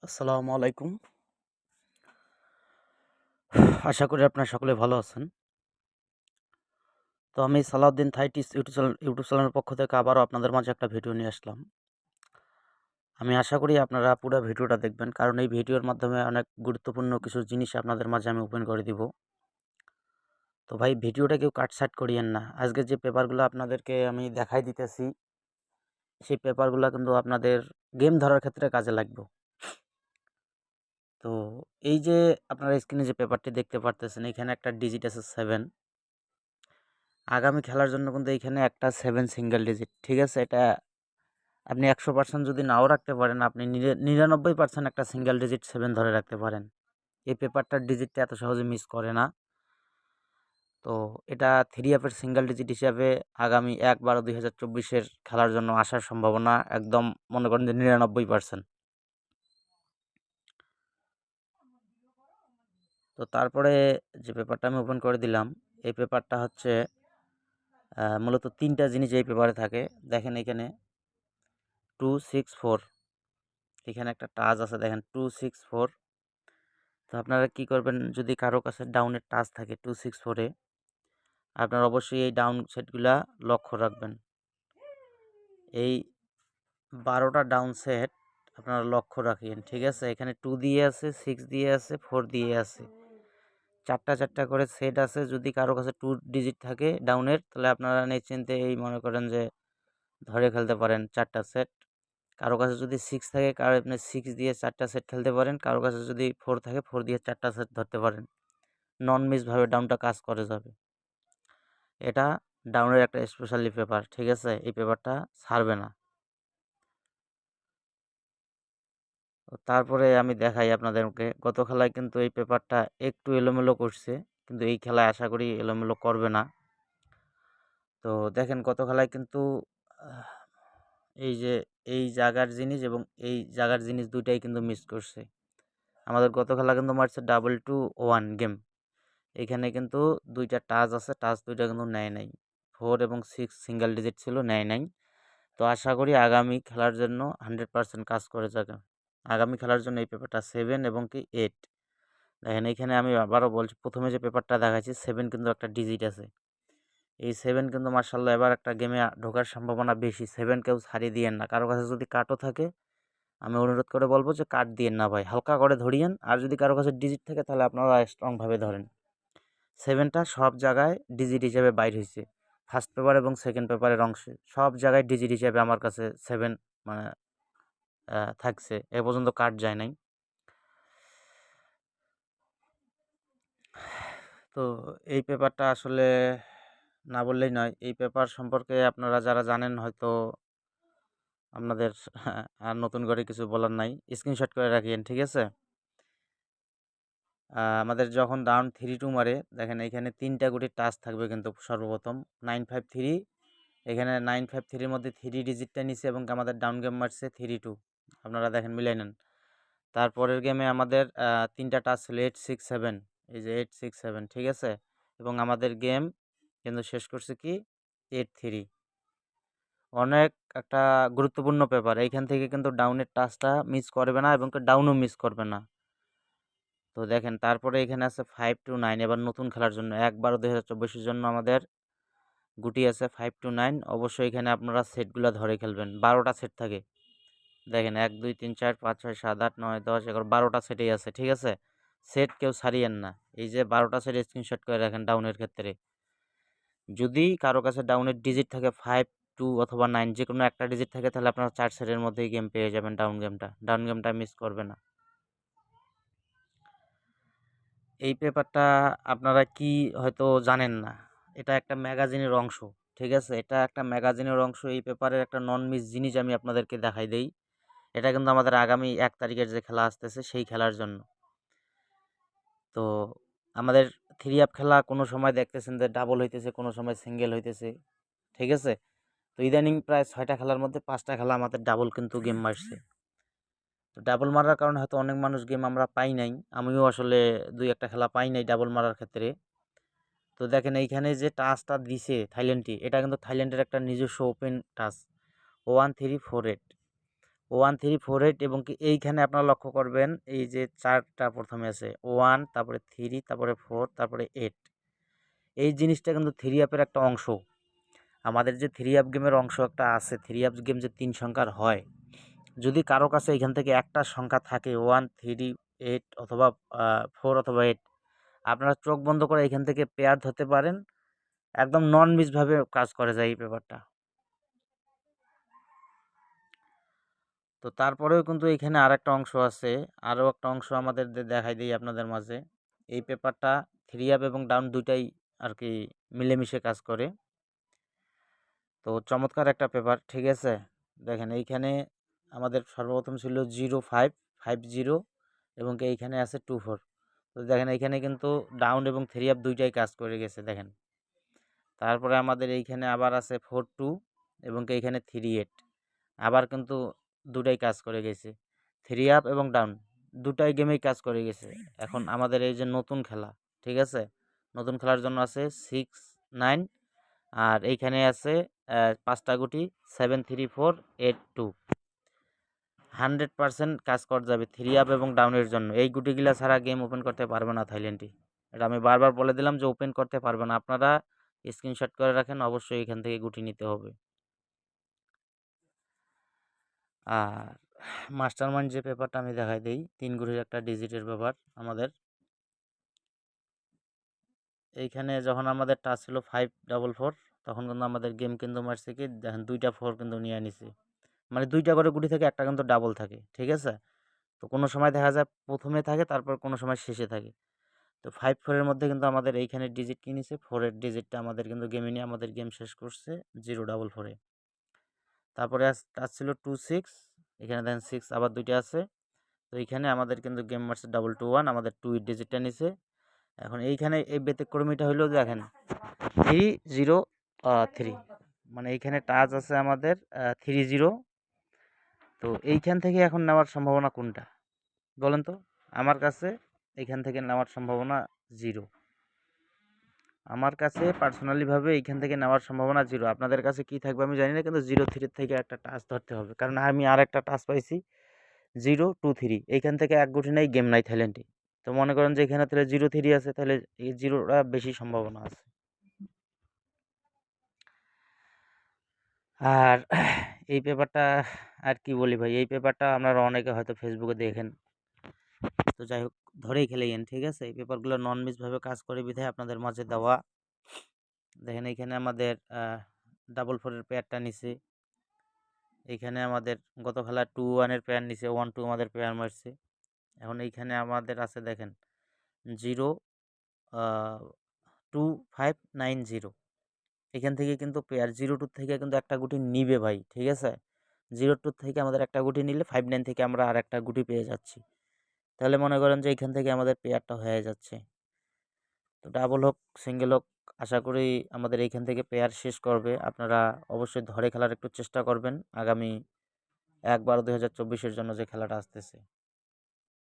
আসসালামু আলাইকুম। আশা করি আপনারা সকলে ভালো আছেন। তো আমি সালাউদ্দিন থাইটিস ইউটিউব চ্যানেলের পক্ষ থেকে আবারও আপনাদের মাঝে একটা ভিডিও নিয়ে আসলাম। আমি আশা করি আপনারা পুরো ভিডিওটা দেখবেন, কারণ এই ভিডিওর মাধ্যমে অনেক গুরুত্বপূর্ণ কিছু জিনিস আপনাদের মাঝে আমি ওপেন করে দিব। তো ভাই, ভিডিওটা কেউ কাটছাঁট করিয়েন না। আজকে যে পেপারগুলো আপনাদেরকে আমি দেখাই দিতেছি, সেই পেপারগুলো কিন্তু আপনাদের গেম ধরার ক্ষেত্রে কাজে লাগবে। তো এই যে আপনারা স্ক্রিনে যে পেপারটি দেখতে পারতেছেন, এখানে একটা ডিজিট আছে 7। আগামী খেলার জন্য কিন্তু এইখানে একটা 7 সিঙ্গেল ডিজিট, ঠিক আছে? এটা আপনি 100% যদি নাও রাখতে পারেন, আপনি 99% একটা সিঙ্গেল ডিজিট 7 ধরে রাখতে পারেন। এই পেপারটার ডিজিটটা এত সহজে মিস করে না। তো এটা 3 অ্যাপের সিঙ্গেল ডিজিট হিসাবে আগামী 1/12/2024 খেলার জন্য আসার সম্ভাবনা একদম, মনে করেন যে 99%। তো তারপরে যে পেপারটা আমি ওপেন করে দিলাম, এই পেপারটা হচ্ছে মূলত 3টা জিনিস এই পেপারে থাকে। দেখেন এখানে 264, এখানে একটা টাচ আছে, দেখেন 264। তো আপনারা কি করবেন, যদি কারো কাছে ডাউনের টাচ থাকে 264-এ, আপনারা অবশ্যই এই ডাউন সেটগুলা লক্ষ্য রাখবেন। এই 12টা ডাউন সেট আপনারা লক্ষ্য রাখেন, ঠিক আছে? এখানে 2 দিয়ে আছে, 6 দিয়ে আছে, 4 দিয়ে আছে, চারটা চারটা করে সেট আছে। যদি কারো কাছে 2 ডিজিট থাকে ডাউনের, তাহলে আপনারা নিশ্চিন্তে এই মনে করেন যে ধরে খেলতে পারেন 4টা সেট। কারো কাছে যদি 6 থাকে, কারো আপনি 6 দিয়ে 4টা সেট খেলতে পারেন। কারো কাছে যদি 4 থাকে, 4 দিয়ে 4টা সেট ধরতে পারেন। নন মিসভাবে ডাউনটা কাজ করে যাবে। এটা ডাউনের একটা স্পেশালি পেপার, ঠিক আছে? এই পেপারটা ছাড়বে না। তো তারপরে আমি দেখাই আপনাদেরকে, গত খেলায় কিন্তু এই পেপারটা একটু এলোমেলো করছে, কিন্তু এই খেলায় আশা করি এলোমেলো করবে না। তো দেখেন, গত খেলায় কিন্তু আহ, এই যে এই জায়গার জিনিস এবং এই জায়গার জিনিস দুইটাই কিন্তু মিস করছে। আমাদের গত খেলা কিন্তু মারছে 2-2-1 গেম। এখানে কিন্তু দুইটা টাচ আছে, টাচ দুইটা কিন্তু নেয় নাই। 4 এবং 6 সিঙ্গেল ডিজিট ছিল, নেয় নাই। তো আশা করি আগামী খেলার জন্য 100% কাজ করে যাবে। আগামী খেলার জন্য এই পেপারটা 7 এবং কি 8। দেখেন এখানে আমি আবারও বলছি, প্রথমে যে পেপারটা দেখাচ্ছি 7 কিন্তু একটা ডিজিট আছে। এই 7 কিন্তু মার্শাল্লাহ এবার একটা গেমে ঢোকার সম্ভাবনা বেশি। 7 কেউ ছাড়িয়ে দিয়েন না। কারো কাছে যদি কাটও থাকে, আমি অনুরোধ করে বলবো যে কাট দিয়েন না ভাই, হালকা করে ধরিয়েন। আর যদি কারো কাছে ডিজিট থাকে, তাহলে আপনারা স্ট্রংভাবে ধরেন। 7টা সব জায়গায় ডিজিট হিসেবে বাইর হয়েছে। ফার্স্ট পেপার এবং সেকেন্ড পেপারের অংশে সব জায়গায় ডিজিট হিসেবে আমার কাছে 7 মানে থাকছে। এ পর্যন্ত কাট যায় নাই। তো এই পেপারটা আসলে না বললেই নয়। এই পেপার সম্পর্কে আপনারা যারা জানেন, হয়তো আপনাদের আর নতুন করে কিছু বলার নাই। স্ক্রিনশট করে রাখিয়েন, ঠিক আছে? আমাদের যখন ডাউন 3-2 মারে, দেখেন এইখানে 3টা গুটির টাচ থাকবে কিন্তু সর্বপ্রথম 953। এখানে 953-র মধ্যে 3 ডিজিটটা নিছে এবং আমাদের ডাউন গেম মারছে 3-2। আপনারা দেখেন, মিলাই নেন। তারপরের গেমে আমাদের 3টা টাচ ছিল 8-6-7, এই যে 8-6-7, ঠিক আছে? এবং আমাদের গেম কিন্তু শেষ করছে কি 8-3। অনেক একটা গুরুত্বপূর্ণ পেপার। এইখান থেকে কিন্তু ডাউনের টাচটা মিস করবে না এবং ডাউনও মিস করবে না। তো দেখেন, তারপরে এখানে আছে 5-9। এবার নতুন খেলার জন্য 1/12/2024-এর জন্য আমাদের গুটি আছে 5-9। অবশ্যই এখানে আপনারা সেটগুলো ধরে খেলবেন। 12টা সেট থাকে। দেখেন 1 2 3 4 5 6 7 8 9 10 11, 12টা সেটেই আছে, ঠিক আছে? সেট কেউ ছাড়িয়েন না। এই যে 12টা সেট স্ক্রিনশট করে রাখেন ডাউনের ক্ষেত্রে। যদি কারো কাছে ডাউনের ডিজিট থাকে 5 2 অথবা 9, যে কোনো একটা ডিজিট থাকে, তাহলে আপনারা 4 সেটের মধ্যেই গেম পেয়ে যাবেন। ডাউন গেমটা মিস করবে না। এই পেপারটা আপনারা কি হয়তো জানেন না। এটা একটা ম্যাগাজিনের অংশ, ঠিক আছে? এটা একটা ম্যাগাজিনের অংশ। এই পেপারের একটা নন মিস জিনিস আমি আপনাদেরকে দেখাই দেই। এটা কিন্তু আমাদের আগামী 1 তারিখের যে খেলা আসতেছে, সেই খেলার জন্য। তো আমাদের 3 আপ খেলা কোনো সময় দেখতেছেন যে ডাবল হইতেছে, কোনো সময় সিঙ্গেল হইতেছে, ঠিক আছে? তো ইদানিং প্রায় 6টা খেলার মধ্যে 5টা খেলা আমাদের ডাবল কিন্তু গেম মারছে। তো ডাবল মারার কারণে হয়তো অনেক মানুষ গেম আমরা পাই নাই। আমিও আসলে 2-1টা খেলা পাই নাই ডাবল মারার ক্ষেত্রে। তো দেখেন এইখানে যে টাচটা দিছে থাইল্যান্ডটি, এটা কিন্তু থাইল্যান্ডের একটা নিজস্ব ওপেন টাচ 1348। 1 3 4 8 এবং কি এইখানে আপনারা লক্ষ্য করবেন এই যে 4টা প্রথমে আছে 1, তারপরে 3, তারপরে 4, তারপরে 8। এই জিনিসটা কিন্তু 3 আপের একটা অংশ। আমাদের যে 3 আপ গেমের অংশ একটা আছে, 3 আপ গেম যে 3 সংখ্যার হয়, যদি কারো কাছে এখান থেকে একটা সংখ্যা থাকে 1 3 8 অথবা 4 অথবা 8, আপনারা চোখ বন্ধ করে এখান থেকে পেয়ার ধরতে পারেন। একদম নন মিসভাবে কাজ করে যায় এই পেপারটা। তো তারপরেও কিন্তু এখানে আরেকটা অংশ আছে, আরও একটা অংশ আমাদের দেখাই দিই আপনাদের মাঝে। এই পেপারটা 3 আপ এবং ডাউন দুইটাই আর কি মিলেমিশে কাজ করে। তো চমৎকার একটা পেপার, ঠিক আছে। দেখেন এইখানে আমাদের সর্বপ্রথম ছিল 0 5 5 0 এবং এইখানে আছে 2 4। তো দেখেন এইখানে কিন্তু ডাউন এবং 3 আপ দুইটাই কাজ করে গেছে দেখেন। তারপরে আমাদের এইখানে আবার আছে 4 2 এবং এইখানে 3 8, আবার কিন্তু দুটাই কাজ করে গেছে। 3 আপ এবং ডাউন দুটাই গেমেই কাজ করে গেছে। এখন আমাদের এই যে নতুন খেলা, ঠিক আছে, নতুন খেলার জন্য আছে 6 9, আর এইখানে আছে 5টা গুটি 7 3 4 8 2। 100% কাজ করা যাবে 3 আপ এবং ডাউনের জন্য। এই গুটিগুলা ছাড়া গেম ওপেন করতে পারবে না থাইল্যান্ডে। এটা আমি বারবার বলে দিলাম যে ওপেন করতে পারবে না। আপনারা স্ক্রিনশট করে রাখেন, অবশ্যই এখান থেকে গুটি নিতে হবে। আর মাস্টার মাইন্ড যে পেপারটা আমি দেখাই দিই, 3 গুটির একটা ডিজিটের পেপার আমাদের। এইখানে যখন আমাদের টাচ ছিল 5 4 4, তখন কিন্তু আমাদের গেম কিন্তু মারছে কি দেখেন 2টা 4 কিন্তু নিয়ে নিছে। মানে 2টা করে গুটি থেকে একটা কিন্তু ডাবল থাকে, ঠিক আছে। তো কোনো সময় দেখা যায় প্রথমে থাকে, তারপর কোনো সময় শেষে থাকে। তো 5 4 এর মধ্যে কিন্তু আমাদের এইখানে ডিজিট কি নিছে, 4 এর ডিজিটটা আমাদের কিন্তু গেমে নিয়ে আমাদের গেম শেষ করছে 0 4 4 এ। তারপরে টাচ ছিল 2 6, এখানে দেখেন 6 আবার 2টা আছে। তো এইখানে আমাদের কিন্তু গেম মারছে 2 2 1, আমাদের 2 এর ডিজিটটা নিছে। এখন এইখানে এই ব্যতিক্রমীটা হইলো দেখেন 3 0 3, মানে এইখানে টাচ আছে আমাদের 3 0। তো এইখান থেকে এখন নেওয়ার সম্ভাবনা কোনটা বলেন তো? আমার কাছে এইখান থেকে নেওয়ার সম্ভাবনা 0। আমার কাছে পার্সোনালিভাবে এইখান থেকে নেওয়ার সম্ভাবনা 0। আপনাদের কাছে কি থাকবে আমি জানি না, কিন্তু 0 3 থেকে একটা টাচ ধরতে হবে, কারণ আমি আর একটা টাচ পাইছি 0 2 3। এইখান থেকে এক গুটি নাই, গেম নাই থাইল্যান্ডে। তো মনে করেন যে এখানে তাহলে 0 3 আছে, তাহলে এই 0টা বেশি সম্ভাবনা আছে। আর এই পেপারটা আর কি বলি ভাই, এই পেপারটা আপনারা অনেকে হয়তো ফেসবুকে দেখেন। তো যাই হোক, ধরেই খেলেন, ঠিক আছে। এই পেপারগুলো নন মিসভাবে কাজ করে বিধায় আপনাদের মাঝে দেওয়া। দেখেন এইখানে আমাদের 4 4 এর পেয়ারটা নিছে। এইখানে আমাদের গত খেলা 2 1 এর পেয়ার নিছে, 1 2 আমাদের পেয়ার মারছে। এখন এইখানে আমাদের আছে দেখেন 0 2 5 9 0। এখান থেকে কিন্তু পেয়ার 0 2 থেকে কিন্তু একটা গুটি নিবে ভাই, ঠিক আছে। 0 2 থেকে আমাদের একটা গুটি নিলে 5 9 থেকে আমরা আর একটা গুটি পেয়ে যাচ্ছি। তাহলে মনে করেন যে এখান থেকে আমাদের পেয়ারটা হয়ে যাচ্ছে। তো ডাবল হোক সিঙ্গেল হোক, আশা করি আমাদের এইখান থেকে পেয়ার শেষ করবে। আপনারা অবশ্যই ধরে খেলার একটু চেষ্টা করবেন আগামী 1/12/2024 জন্য যে খেলাটা আসতেছে।